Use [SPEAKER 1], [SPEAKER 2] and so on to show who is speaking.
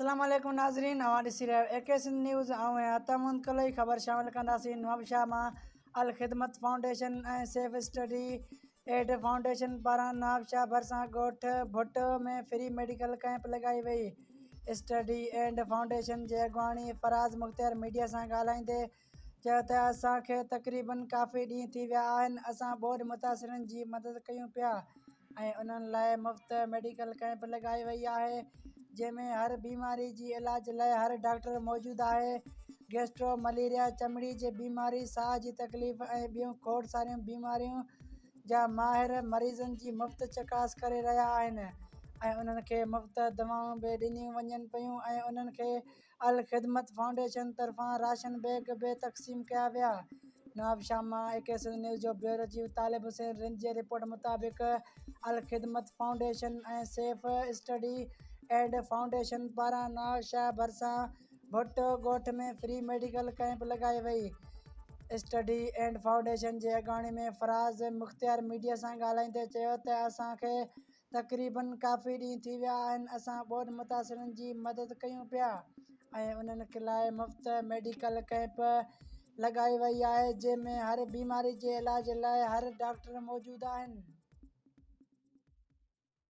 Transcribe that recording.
[SPEAKER 1] अस्सलाम वालेकुम नाज़रीन, हमारी सीरियल एकेसन न्यूज़ आऊँ तमुन कल ख़बर शामिल कंदासीं। नवाबशाह मां अल ख़िदमत फाउंडेशन ऐं सेफ स्टडी एड फाउंडेशन पारां नवाबशाह भरिसां ॻोठ भुट में फ्री मेडिकल कैंप लगाई वई। स्टडी एड फाउंडेशन जे अॻवानी फराज़ मुख़्तियार मीडिया सां ॻाल्हाईंदे चयो त असांखे तक़रीबन काफ़ी ॾींहं थी विया आहिनि, असां ॿोॾि मुतासिरनि जी मदद कयूं पिया ऐं उन्हनि लाइ मुफ़्त मेडिकल कैंप लगाई वई आहे, जंहिंमें हर बीमारी जी इलाज लाइ हर डॉक्टर मौजूदु आहे। गैस्ट्रो, मलेरिया, चमड़ी जी बीमारी, साह जी तकलीफ़ ऐं ॿियूं खोड़ सारियूं बीमारियूं जा माहिर मरीज़नि जी मुफ़्त चकास करे रहिया आहिनि ऐं उन्हनि खे मुफ़्त दवाऊं बि ॾिनियूं वञनि पियूं ऐं उन्हनि खे अल ख़िदमत फाउंडेशन तरफ़ां राशन बैग बि तक़सीम कया विया। नवाबशाह मां एकेसन न्यूज़ जो ब्यूरो चीफ तालिब हुसैन रिंज जे रिपोर्ट मुताबिक़ अल ख़िदमत फाउंडेशन ऐं सेफ स्टडी एड फाउंडेशन पारां नवाबशाह भरिसां भुट ॻोठ में फ्री मेडिकल कैंप लगाई वई। स्टडी एड फाउंडेशन जे अॻवानी में फराज़ मुख़्तियार मीडिया सां ॻाल्हाईंदे चयो त असांखे तक़रीबन काफ़ी ॾींहं थी विया आहिनि, असां ॿोॾि मुतासिरनि जी मदद कयूं पिया ऐं उन्हनि लाइ मुफ़्त मेडिकल कैंप लगाई वई आहे, जंहिंमें हर बीमारी जे इलाज लाइ हर डॉक्टर मौजूदु आहिनि।